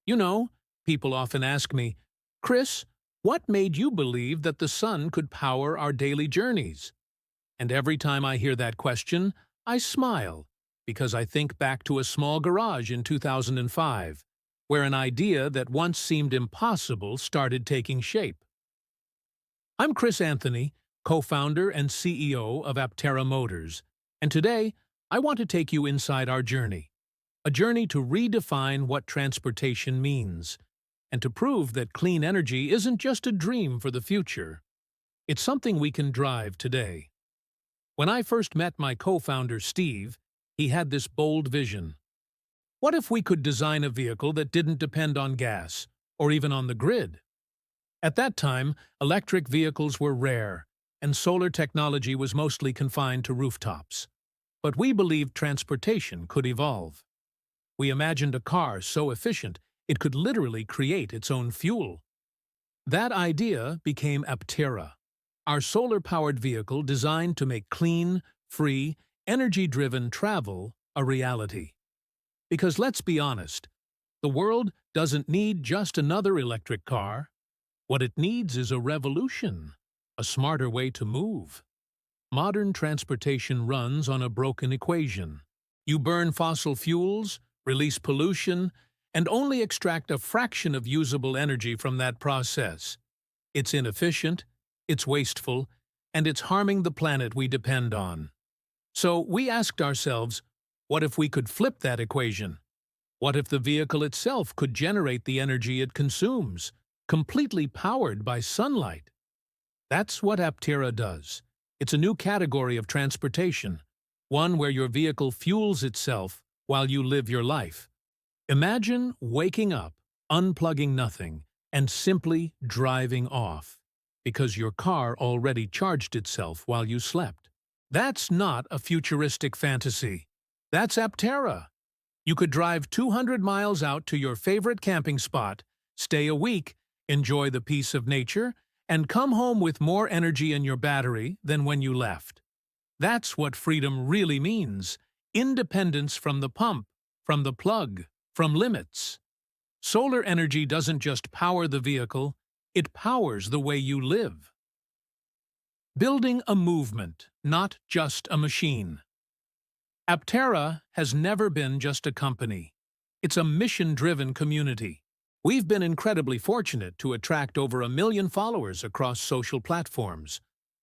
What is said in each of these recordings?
You know, people often ask me, Chris, what made you believe that the sun could power our daily journeys? And every time I hear that question, I smile, because I think back to a small garage in 2005, where an idea that once seemed impossible started taking shape. I'm Chris Anthony, co-founder and CEO of Aptera Motors, and today I want to take you inside our journey, a journey to redefine what transportation means, and to prove that clean energy isn't just a dream for the future. It's something we can drive today. When I first met my co-founder Steve, he had this bold vision. What if we could design a vehicle that didn't depend on gas, or even on the grid? At that time, electric vehicles were rare, and solar technology was mostly confined to rooftops. But we believed transportation could evolve. We imagined a car so efficient it could literally create its own fuel. That idea became Aptera, our solar-powered vehicle designed to make clean, free, energy-driven travel a reality. Because let's be honest, the world doesn't need just another electric car. What it needs is a revolution, a smarter way to move. Modern transportation runs on a broken equation. You burn fossil fuels, release pollution, and only extract a fraction of usable energy from that process. It's inefficient, it's wasteful, and it's harming the planet we depend on. So we asked ourselves, what if we could flip that equation? What if the vehicle itself could generate the energy it consumes, completely powered by sunlight? That's what Aptera does. It's a new category of transportation, one where your vehicle fuels itself while you live your life. Imagine waking up, unplugging nothing, and simply driving off, because your car already charged itself while you slept. That's not a futuristic fantasy. That's Aptera. You could drive 200 miles out to your favorite camping spot, stay a week, enjoy the peace of nature, and come home with more energy in your battery than when you left. That's what freedom really means. Independence from the pump, from the plug, from limits. Solar energy doesn't just power the vehicle, it powers the way you live. Building a movement, not just a machine. Aptera has never been just a company. It's a mission-driven community. We've been incredibly fortunate to attract over 1 million followers across social platforms,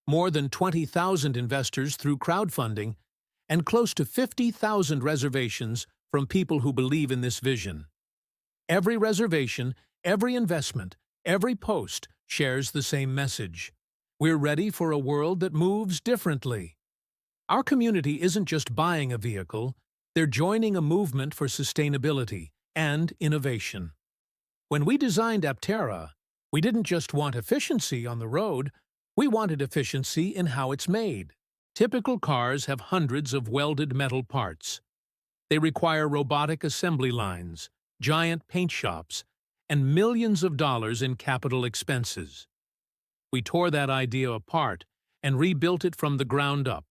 more than 20,000 investors through crowdfunding, and close to 50,000 reservations from people who believe in this vision. Every reservation, every investment, every post shares the same message. We're ready for a world that moves differently. Our community isn't just buying a vehicle, they're joining a movement for sustainability and innovation. When we designed Aptera, we didn't just want efficiency on the road, we wanted efficiency in how it's made. Typical cars have hundreds of welded metal parts. They require robotic assembly lines, giant paint shops, and millions of dollars in capital expenses. We tore that idea apart and rebuilt it from the ground up.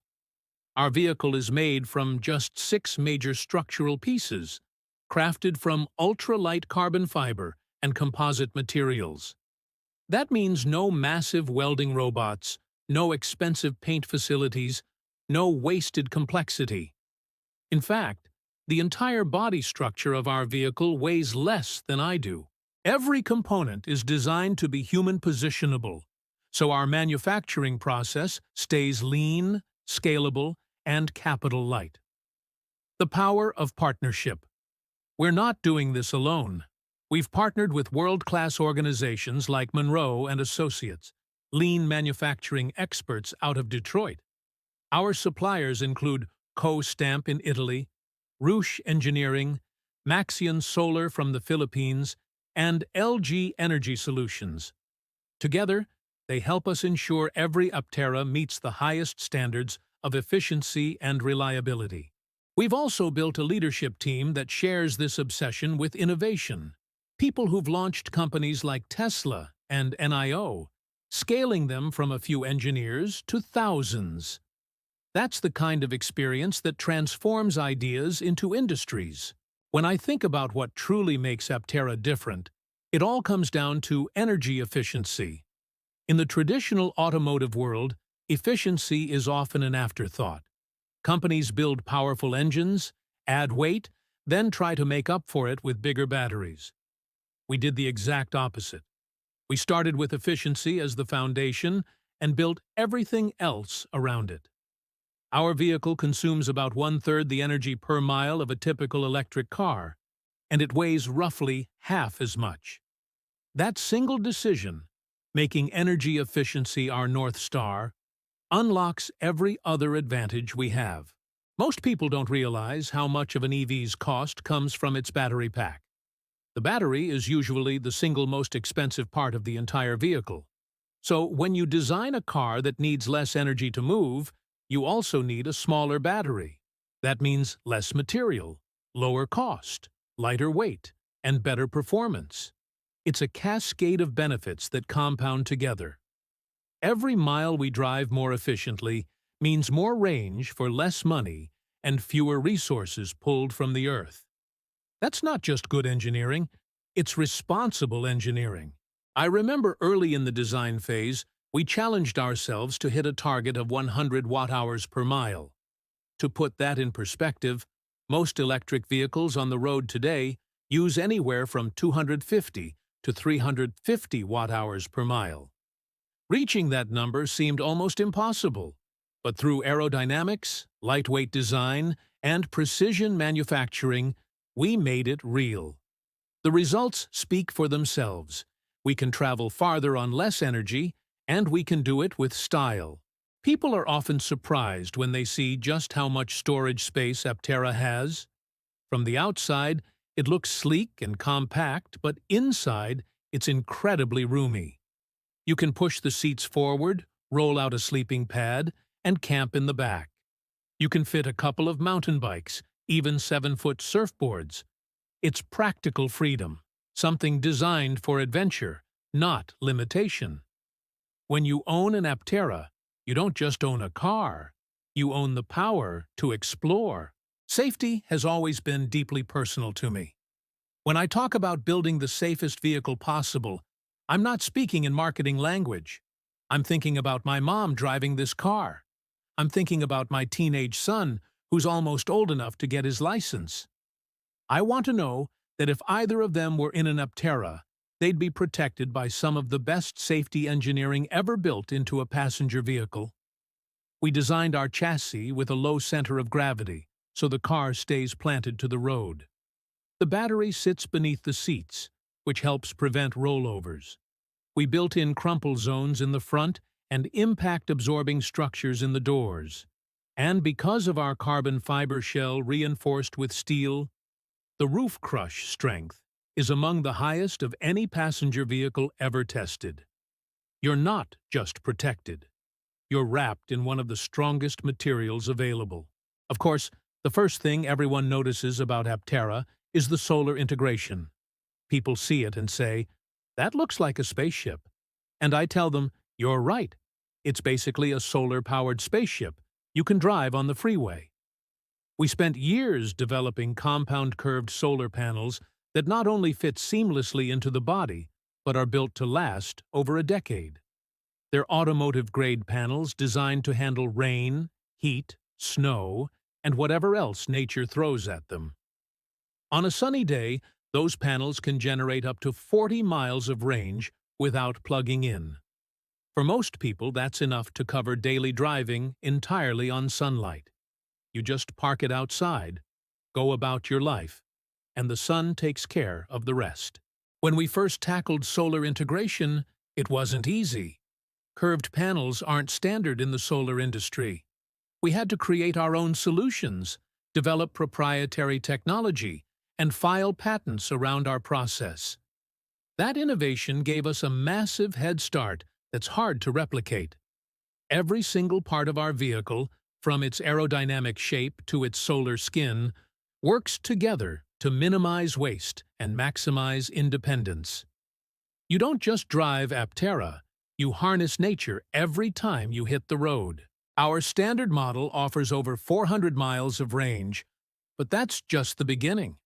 Our vehicle is made from just 6 major structural pieces, crafted from ultra-light carbon fiber and composite materials. That means no massive welding robots, no expensive paint facilities, no wasted complexity. In fact, the entire body structure of our vehicle weighs less than I do. Every component is designed to be human positionable, so our manufacturing process stays lean, scalable, and capital light. The power of partnership. We're not doing this alone. We've partnered with world-class organizations like Monroe and Associates, lean manufacturing experts out of Detroit. Our suppliers include Co-Stamp in Italy, Ruche Engineering, Maxion Solar from the Philippines, and LG Energy Solutions. Together, they help us ensure every Aptera meets the highest standards of efficiency and reliability. We've also built a leadership team that shares this obsession with innovation. People who've launched companies like Tesla and NIO, scaling them from a few engineers to thousands. That's the kind of experience that transforms ideas into industries. When I think about what truly makes Aptera different, it all comes down to energy efficiency. In the traditional automotive world, efficiency is often an afterthought. Companies build powerful engines, add weight, then try to make up for it with bigger batteries. We did the exact opposite. We started with efficiency as the foundation and built everything else around it. Our vehicle consumes about one-third the energy per mile of a typical electric car, and it weighs roughly half as much. That single decision, making energy efficiency our North Star, unlocks every other advantage we have. Most people don't realize how much of an EV's cost comes from its battery pack. The battery is usually the single most expensive part of the entire vehicle. So when you design a car that needs less energy to move, you also need a smaller battery. That means less material, lower cost, lighter weight, and better performance. It's a cascade of benefits that compound together. Every mile we drive more efficiently means more range for less money and fewer resources pulled from the earth. That's not just good engineering, it's responsible engineering. I remember early in the design phase, we challenged ourselves to hit a target of 100 watt-hours per mile. To put that in perspective, most electric vehicles on the road today use anywhere from 250 to 350 watt-hours per mile. Reaching that number seemed almost impossible, but through aerodynamics, lightweight design, and precision manufacturing, we made it real. The results speak for themselves. We can travel farther on less energy, and we can do it with style. People are often surprised when they see just how much storage space Aptera has. From the outside, it looks sleek and compact, but inside, it's incredibly roomy. You can push the seats forward, roll out a sleeping pad, and camp in the back. You can fit a couple of mountain bikes, even 7-foot surfboards. It's practical freedom, something designed for adventure, not limitation. When you own an Aptera, you don't just own a car, you own the power to explore. Safety has always been deeply personal to me. When I talk about building the safest vehicle possible, I'm not speaking in marketing language. I'm thinking about my mom driving this car. I'm thinking about my teenage son, who's almost old enough to get his license. I want to know that if either of them were in an Aptera, they'd be protected by some of the best safety engineering ever built into a passenger vehicle. We designed our chassis with a low center of gravity, so the car stays planted to the road. The battery sits beneath the seats, which helps prevent rollovers. We built in crumple zones in the front and impact-absorbing structures in the doors. And because of our carbon fiber shell reinforced with steel, the roof crush strength is among the highest of any passenger vehicle ever tested. You're not just protected. You're wrapped in one of the strongest materials available. Of course, the first thing everyone notices about Aptera is the solar integration. People see it and say, "That looks like a spaceship." And I tell them, "You're right. It's basically a solar-powered spaceship you can drive on the freeway." We spent years developing compound-curved solar panels that not only fit seamlessly into the body, but are built to last over a decade. They're automotive-grade panels designed to handle rain, heat, snow, and whatever else nature throws at them. On a sunny day, those panels can generate up to 40 miles of range without plugging in. For most people, that's enough to cover daily driving entirely on sunlight. You just park it outside, go about your life, and the sun takes care of the rest. When we first tackled solar integration, it wasn't easy. Curved panels aren't standard in the solar industry. We had to create our own solutions, develop proprietary technology, and file patents around our process. That innovation gave us a massive head start that's hard to replicate. Every single part of our vehicle, from its aerodynamic shape to its solar skin, works together to minimize waste and maximize independence. You don't just drive Aptera, you harness nature every time you hit the road. Our standard model offers over 400 miles of range, but that's just the beginning.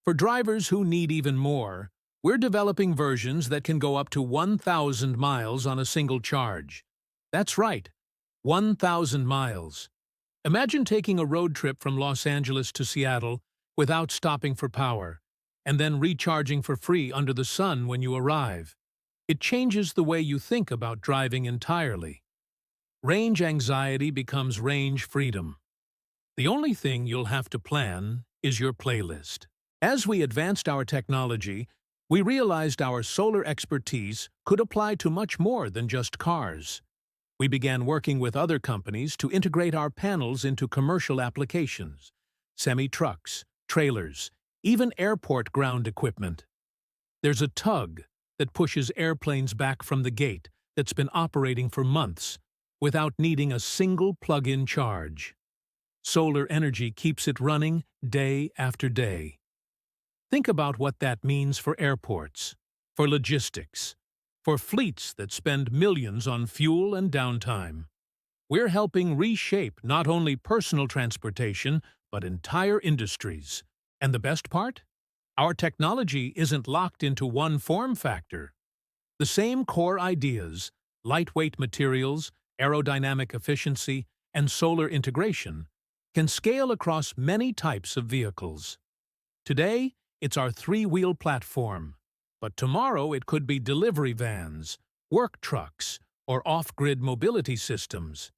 For drivers who need even more, we're developing versions that can go up to 1,000 miles on a single charge. That's right, 1,000 miles. Imagine taking a road trip from Los Angeles to Seattle without stopping for power, and then recharging for free under the sun when you arrive. It changes the way you think about driving entirely. Range anxiety becomes range freedom. The only thing you'll have to plan is your playlist. As we advanced our technology, we realized our solar expertise could apply to much more than just cars. We began working with other companies to integrate our panels into commercial applications, semi-trucks, trailers, even airport ground equipment. There's a tug that pushes airplanes back from the gate that's been operating for months without needing a single plug-in charge. Solar energy keeps it running day after day. Think about what that means for airports, for logistics, for fleets that spend millions on fuel and downtime. We're helping reshape not only personal transportation, but entire industries. And the best part? Our technology isn't locked into one form factor. The same core ideas, lightweight materials, aerodynamic efficiency, and solar integration, can scale across many types of vehicles. Today, it's our three-wheel platform, but tomorrow it could be delivery vans, work trucks, or off-grid mobility systems.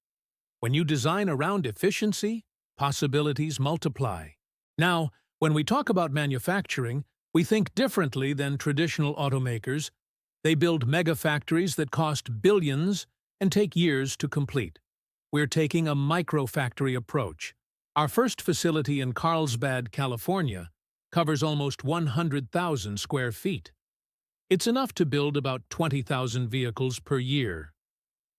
When you design around efficiency, possibilities multiply. Now, when we talk about manufacturing, we think differently than traditional automakers. They build mega-factories that cost billions and take years to complete. We're taking a micro-factory approach. Our first facility in Carlsbad, California, covers almost 100,000 square feet. It's enough to build about 20,000 vehicles per year.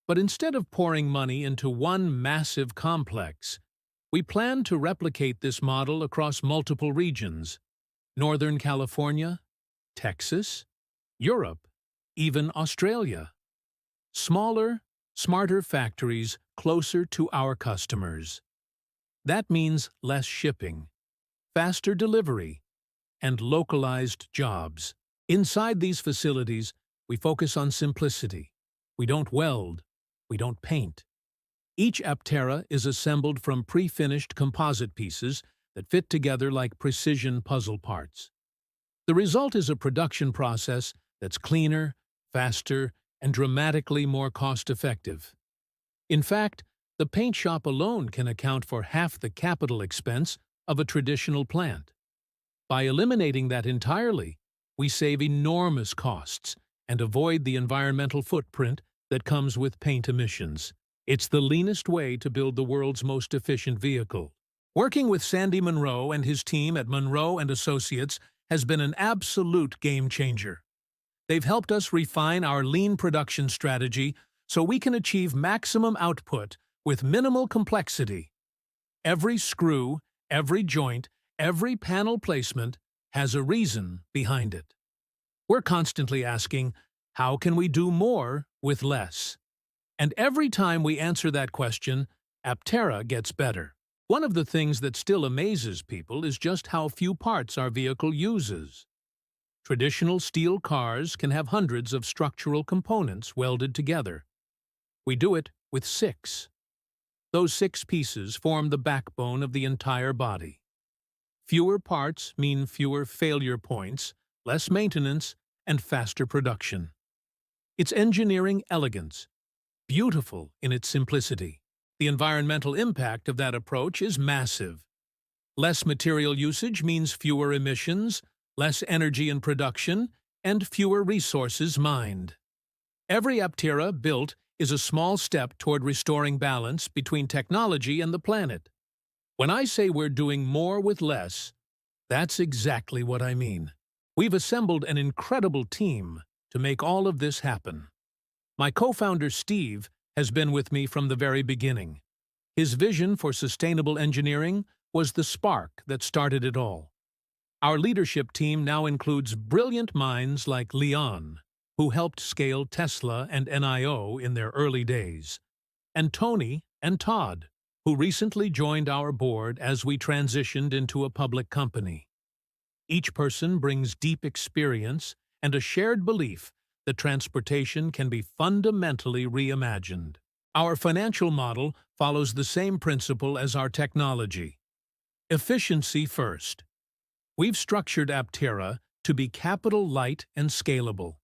But instead of pouring money into one massive complex, we plan to replicate this model across multiple regions: Northern California, Texas, Europe, even Australia. Smaller, smarter factories closer to our customers. That means less shipping, faster delivery, and localized jobs. Inside these facilities, we focus on simplicity. We don't weld, we don't paint. Each Aptera is assembled from pre-finished composite pieces that fit together like precision puzzle parts. The result is a production process that's cleaner, faster, and dramatically more cost-effective. In fact, the paint shop alone can account for half the capital expense of a traditional plant. By eliminating that entirely, we save enormous costs and avoid the environmental footprint that comes with paint emissions. It's the leanest way to build the world's most efficient vehicle. Working with Sandy Munro and his team at Munro & Associates has been an absolute game-changer. They've helped us refine our lean production strategy so we can achieve maximum output with minimal complexity. Every screw, every joint, every panel placement has a reason behind it. We're constantly asking, how can we do more with less? And every time we answer that question, Aptera gets better. One of the things that still amazes people is just how few parts our vehicle uses. Traditional steel cars can have hundreds of structural components welded together. We do it with 6. Those 6 pieces form the backbone of the entire body. Fewer parts mean fewer failure points, less maintenance, and faster production. It's engineering elegance, beautiful in its simplicity. The environmental impact of that approach is massive. Less material usage means fewer emissions, less energy in production, and fewer resources mined. Every Aptera built is a small step toward restoring balance between technology and the planet. When I say we're doing more with less, that's exactly what I mean. We've assembled an incredible team to make all of this happen. My co-founder Steve has been with me from the very beginning. His vision for sustainable engineering was the spark that started it all. Our leadership team now includes brilliant minds like Leon, who helped scale Tesla and NIO in their early days, and Tony and Todd, who recently joined our board as we transitioned into a public company. Each person brings deep experience and a shared belief that transportation can be fundamentally reimagined. Our financial model follows the same principle as our technology. Efficiency first. We've structured Aptera to be capital light and scalable.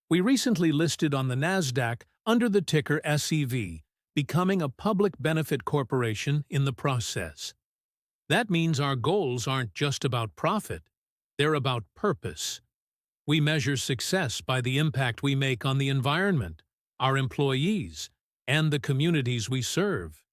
We recently listed on the NASDAQ under the ticker SEV, becoming a public benefit corporation in the process. That means our goals aren't just about profit, they're about purpose. We measure success by the impact we make on the environment, our employees, and the communities we serve.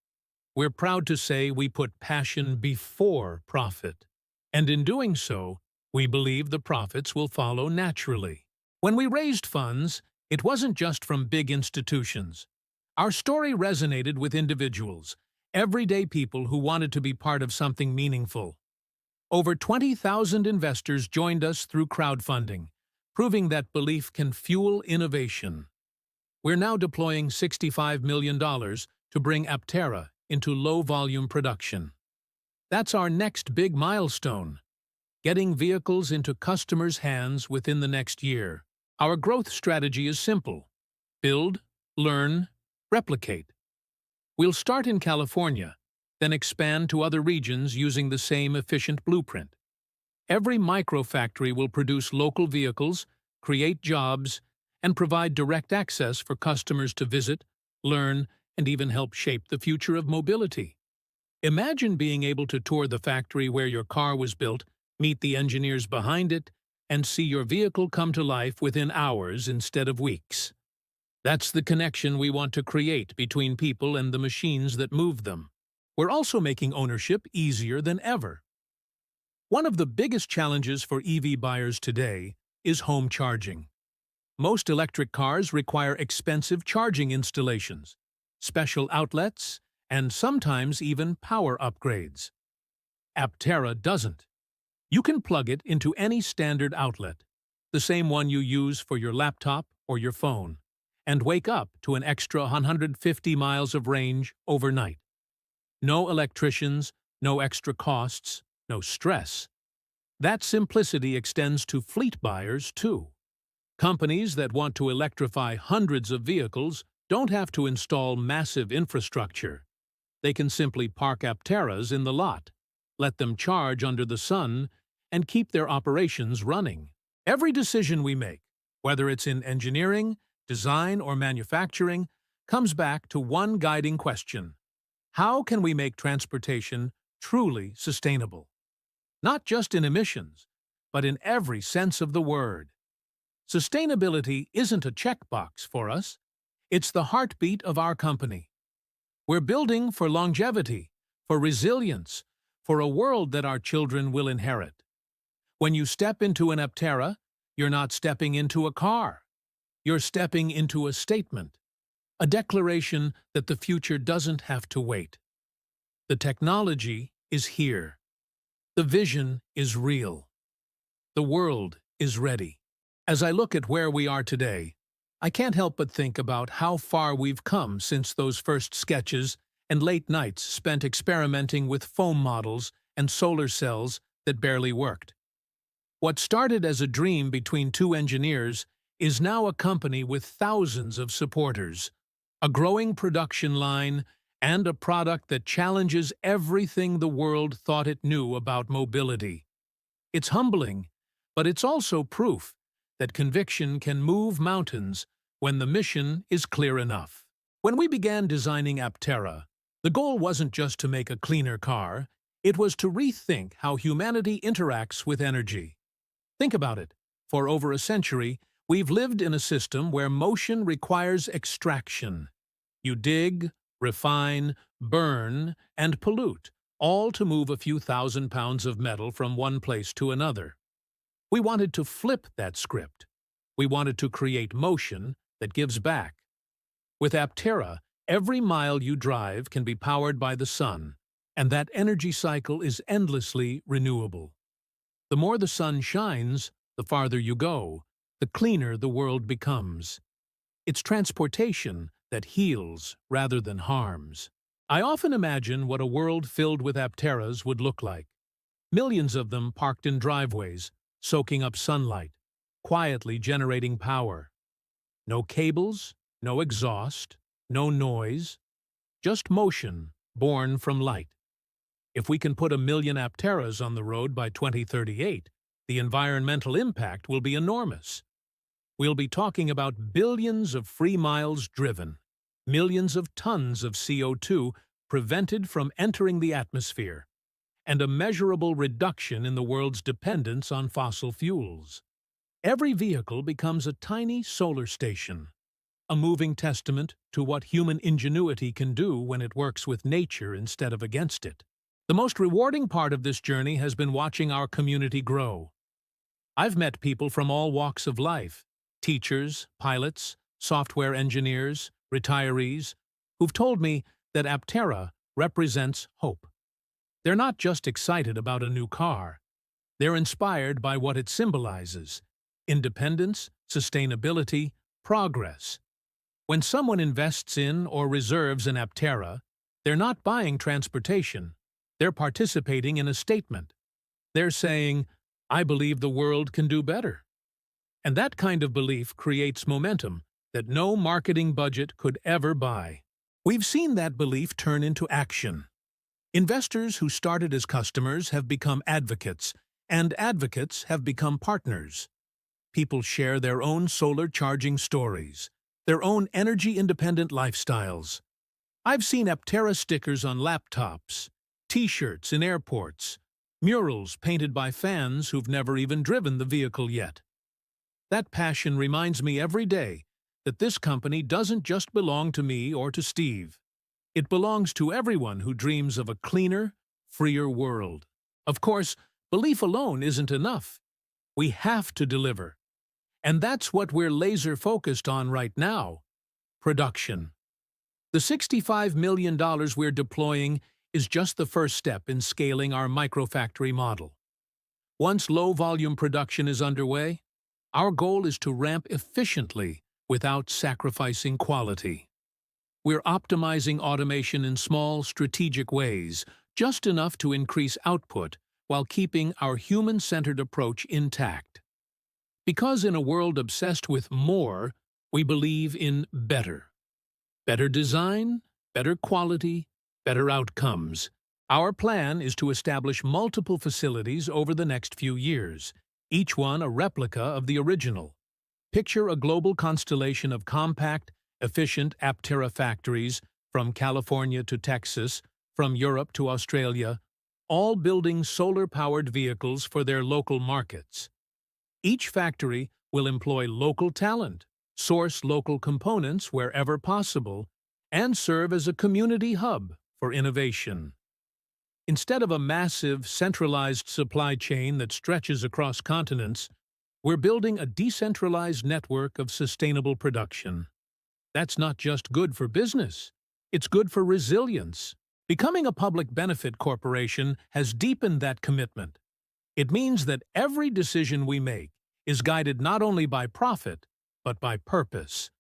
We're proud to say we put passion before profit. And in doing so, we believe the profits will follow naturally. When we raised funds, it wasn't just from big institutions. Our story resonated with individuals, everyday people who wanted to be part of something meaningful. Over 20,000 investors joined us through crowdfunding, proving that belief can fuel innovation. We're now deploying $65 million to bring Aptera into low-volume production. That's our next big milestone, getting vehicles into customers' hands within the next year. Our growth strategy is simple: build, learn, replicate. We'll start in California, then expand to other regions using the same efficient blueprint. Every microfactory will produce local vehicles, create jobs, and provide direct access for customers to visit, learn, and even help shape the future of mobility. Imagine being able to tour the factory where your car was built, meet the engineers behind it, and see your vehicle come to life within hours instead of weeks. That's the connection we want to create between people and the machines that move them. We're also making ownership easier than ever. One of the biggest challenges for EV buyers today is home charging. Most electric cars require expensive charging installations, special outlets, and sometimes even power upgrades. Aptera doesn't. You can plug it into any standard outlet, the same one you use for your laptop or your phone, and wake up to an extra 150 miles of range overnight. No electricians, no extra costs, no stress. That simplicity extends to fleet buyers, too. Companies that want to electrify hundreds of vehicles don't have to install massive infrastructure. They can simply park Apteras in the lot, let them charge under the sun, and keep their operations running. Every decision we make, whether it's in engineering, design, or manufacturing, comes back to one guiding question: how can we make transportation truly sustainable? Not just in emissions, but in every sense of the word. Sustainability isn't a checkbox for us. It's the heartbeat of our company. We're building for longevity, for resilience, for a world that our children will inherit. When you step into an Aptera, you're not stepping into a car. You're stepping into a statement, a declaration that the future doesn't have to wait. The technology is here. The vision is real. The world is ready. As I look at where we are today, I can't help but think about how far we've come since those first sketches and late nights spent experimenting with foam models and solar cells that barely worked. What started as a dream between two engineers is now a company with thousands of supporters, a growing production line, and a product that challenges everything the world thought it knew about mobility. It's humbling, but it's also proof that conviction can move mountains when the mission is clear enough. When we began designing Aptera, the goal wasn't just to make a cleaner car, it was to rethink how humanity interacts with energy. Think about it. For over a century, we've lived in a system where motion requires extraction. You dig, refine, burn, and pollute, all to move a few thousand pounds of metal from one place to another. We wanted to flip that script. We wanted to create motion that gives back. With Aptera, every mile you drive can be powered by the sun, and that energy cycle is endlessly renewable. The more the sun shines, the farther you go, the cleaner the world becomes. It's transportation that heals rather than harms. I often imagine what a world filled with Apteras would look like. millions of them parked in driveways, soaking up sunlight, quietly generating power. No cables, no exhaust, no noise, just motion born from light. If we can put 1 million Apteras on the road by 2038, the environmental impact will be enormous. We'll be talking about billions of free miles driven, millions of tons of CO2 prevented from entering the atmosphere, and a measurable reduction in the world's dependence on fossil fuels. Every vehicle becomes a tiny solar station, a moving testament to what human ingenuity can do when it works with nature instead of against it. The most rewarding part of this journey has been watching our community grow. I've met people from all walks of life, teachers, pilots, software engineers, retirees, who've told me that Aptera represents hope. They're not just excited about a new car. They're inspired by what it symbolizes: independence, sustainability, progress. When someone invests in or reserves an Aptera, they're not buying transportation. They're participating in a statement. They're saying, "I believe the world can do better." And that kind of belief creates momentum that no marketing budget could ever buy. We've seen that belief turn into action. Investors who started as customers have become advocates, and advocates have become partners. People share their own solar charging stories, their own energy-independent lifestyles. I've seen Aptera stickers on laptops, T-shirts in airports, murals painted by fans who've never even driven the vehicle yet. That passion reminds me every day that this company doesn't just belong to me or to Steve. It belongs to everyone who dreams of a cleaner, freer world. Of course, belief alone isn't enough. We have to deliver. And that's what we're laser-focused on right now: production. The $65 million we're deploying is just the first step in scaling our microfactory model. Once low-volume production is underway, our goal is to ramp efficiently without sacrificing quality. We're optimizing automation in small, strategic ways, just enough to increase output while keeping our human-centered approach intact. Because in a world obsessed with more, we believe in better. Better design, better quality, better outcomes. Our plan is to establish multiple facilities over the next few years, each one a replica of the original. Picture a global constellation of compact, efficient Aptera factories from California to Texas, from Europe to Australia, all building solar-powered vehicles for their local markets. Each factory will employ local talent, source local components wherever possible, and serve as a community hub for innovation. Instead of a massive, centralized supply chain that stretches across continents, we're building a decentralized network of sustainable production. That's not just good for business, it's good for resilience. Becoming a public benefit corporation has deepened that commitment. It means that every decision we make is guided not only by profit, but by purpose.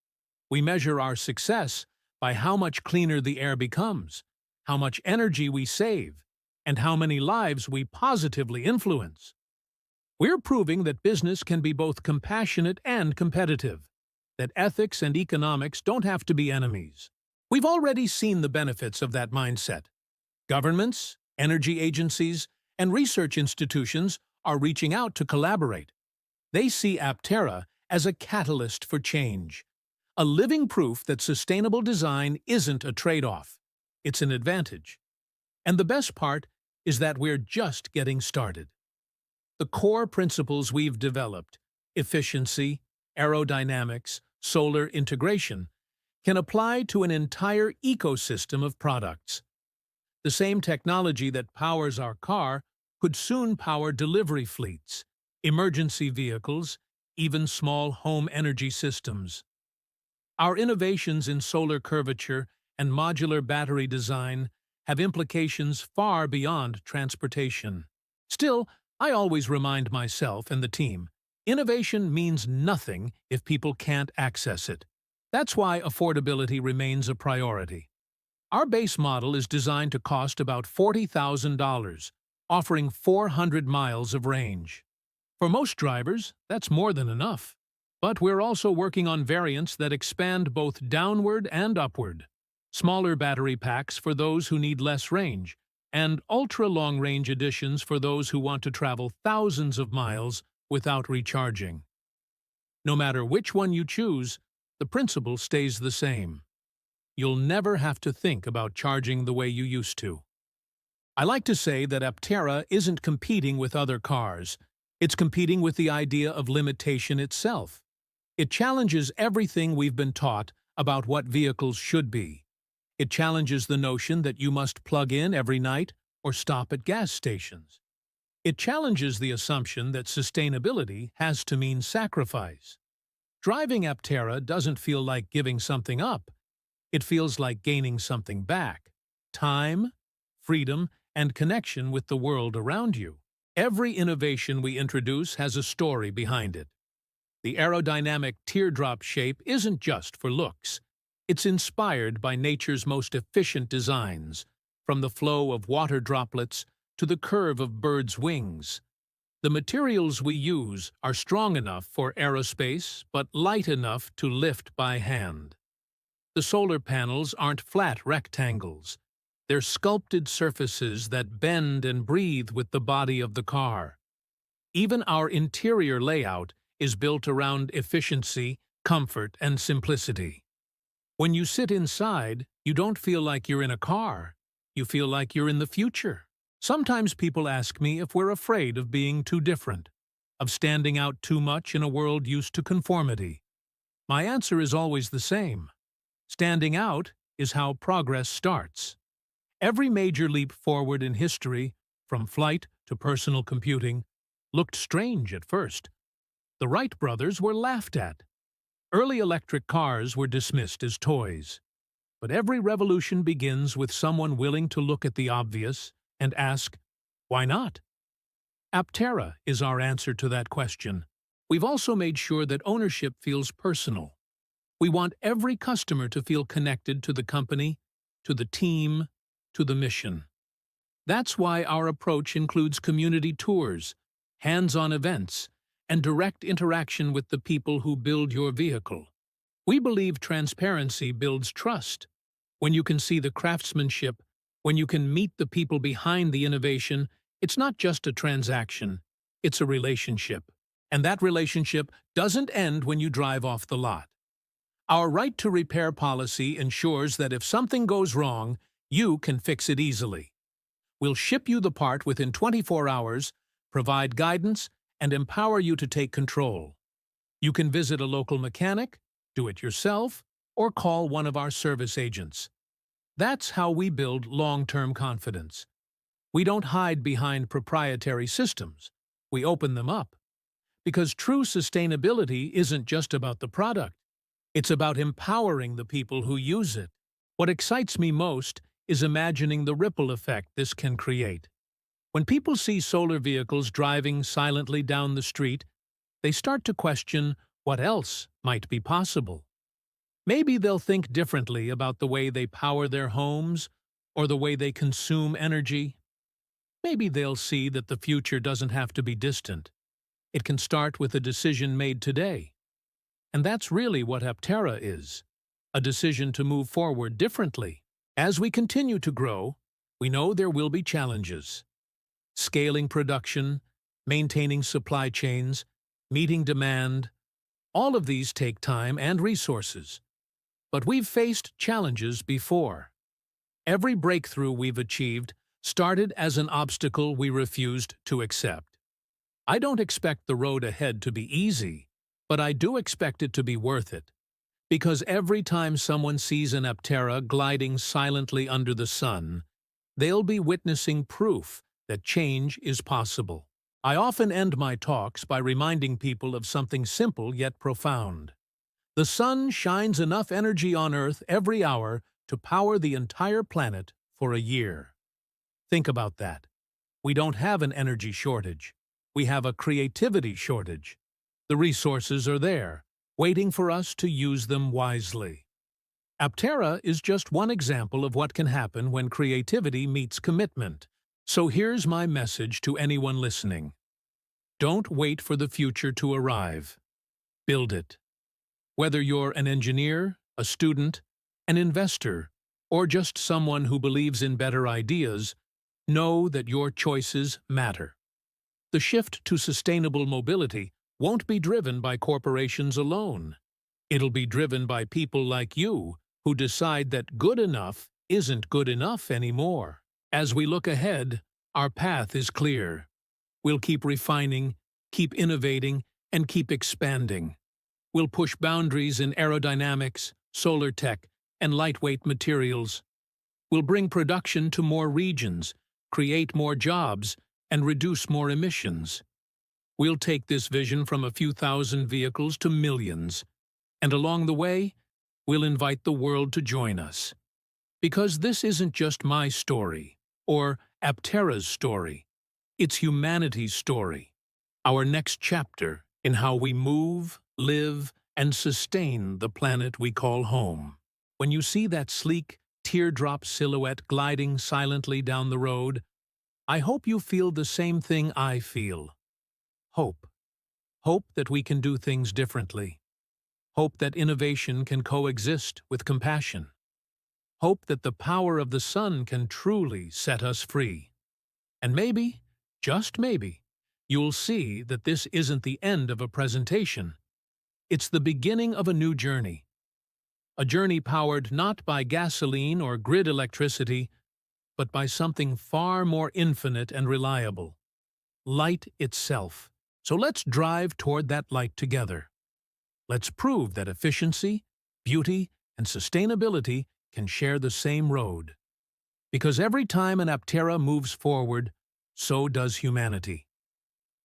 We measure our success by how much cleaner the air becomes, how much energy we save, and how many lives we positively influence. We're proving that business can be both compassionate and competitive, that ethics and economics don't have to be enemies. We've already seen the benefits of that mindset. Governments, energy agencies, and research institutions are reaching out to collaborate. They see Aptera as a catalyst for change, a living proof that sustainable design isn't a trade-off, it's an advantage. And the best part is that we're just getting started. The core principles we've developed, efficiency, aerodynamics, solar integration, can apply to an entire ecosystem of products. The same technology that powers our car could soon power delivery fleets, emergency vehicles, even small home energy systems. Our innovations in solar curvature and modular battery design have implications far beyond transportation. Still, I always remind myself and the team, innovation means nothing if people can't access it. That's why affordability remains a priority. Our base model is designed to cost about $40,000, offering 400 miles of range. For most drivers, that's more than enough. But we're also working on variants that expand both downward and upward. Smaller battery packs for those who need less range, and ultra-long-range editions for those who want to travel thousands of miles without recharging. No matter which one you choose, the principle stays the same. You'll never have to think about charging the way you used to. I like to say that Aptera isn't competing with other cars. It's competing with the idea of limitation itself. It challenges everything we've been taught about what vehicles should be. It challenges the notion that you must plug in every night or stop at gas stations. It challenges the assumption that sustainability has to mean sacrifice. Driving Aptera doesn't feel like giving something up. It feels like gaining something back: time, freedom, and connection with the world around you. Every innovation we introduce has a story behind it. The aerodynamic teardrop shape isn't just for looks. It's inspired by nature's most efficient designs, from the flow of water droplets to the curve of birds' wings. The materials we use are strong enough for aerospace, but light enough to lift by hand. The solar panels aren't flat rectangles. They're sculpted surfaces that bend and breathe with the body of the car. Even our interior layout is built around efficiency, comfort, and simplicity. When you sit inside, you don't feel like you're in a car. You feel like you're in the future. Sometimes people ask me if we're afraid of being too different, of standing out too much in a world used to conformity. My answer is always the same. Standing out is how progress starts. Every major leap forward in history, from flight to personal computing, looked strange at first. The Wright brothers were laughed at. Early electric cars were dismissed as toys. But every revolution begins with someone willing to look at the obvious and ask, why not? Aptera is our answer to that question. We've also made sure that ownership feels personal. We want every customer to feel connected to the company, to the team, to the mission. That's why our approach includes community tours, hands-on events, and direct interaction with the people who build your vehicle. We believe transparency builds trust. When you can see the craftsmanship, when you can meet the people behind the innovation, it's not just a transaction, it's a relationship. And that relationship doesn't end when you drive off the lot. Our right to repair policy ensures that if something goes wrong, you can fix it easily. We'll ship you the part within 24 hours, provide guidance, and empower you to take control. You can visit a local mechanic, do it yourself, or call one of our service agents. That's how we build long-term confidence. We don't hide behind proprietary systems. We open them up. Because true sustainability isn't just about the product. It's about empowering the people who use it. What excites me most is imagining the ripple effect this can create. When people see solar vehicles driving silently down the street, they start to question what else might be possible. Maybe they'll think differently about the way they power their homes or the way they consume energy. Maybe they'll see that the future doesn't have to be distant. It can start with a decision made today. And that's really what Aptera is, a decision to move forward differently. As we continue to grow, we know there will be challenges. Scaling production, maintaining supply chains, meeting demand, all of these take time and resources. But we've faced challenges before. Every breakthrough we've achieved started as an obstacle we refused to accept. I don't expect the road ahead to be easy, but I do expect it to be worth it. Because every time someone sees an Aptera gliding silently under the sun, they'll be witnessing proof that change is possible. I often end my talks by reminding people of something simple yet profound. The sun shines enough energy on Earth every hour to power the entire planet for a year. Think about that. We don't have an energy shortage. We have a creativity shortage. The resources are there, waiting for us to use them wisely. Aptera is just one example of what can happen when creativity meets commitment. So here's my message to anyone listening. Don't wait for the future to arrive. Build it. Whether you're an engineer, a student, an investor, or just someone who believes in better ideas, know that your choices matter. The shift to sustainable mobility won't be driven by corporations alone. It'll be driven by people like you who decide that good enough isn't good enough anymore. As we look ahead, our path is clear. We'll keep refining, keep innovating, and keep expanding. We'll push boundaries in aerodynamics, solar tech, and lightweight materials. We'll bring production to more regions, create more jobs, and reduce more emissions. We'll take this vision from a few thousand vehicles to millions. And along the way, we'll invite the world to join us. Because this isn't just my story, or Aptera's story. It's humanity's story. Our next chapter in how we move, live, and sustain the planet we call home. When you see that sleek, teardrop silhouette gliding silently down the road, I hope you feel the same thing I feel. Hope. Hope that we can do things differently. Hope that innovation can coexist with compassion. Hope that the power of the sun can truly set us free. And maybe, just maybe, you'll see that this isn't the end of a presentation. It's the beginning of a new journey. A journey powered not by gasoline or grid electricity, but by something far more infinite and reliable. Light itself. So let's drive toward that light together. Let's prove that efficiency, beauty, and sustainability can share the same road. Because every time an Aptera moves forward, so does humanity.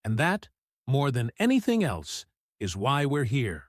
And that, more than anything else, is why we're here.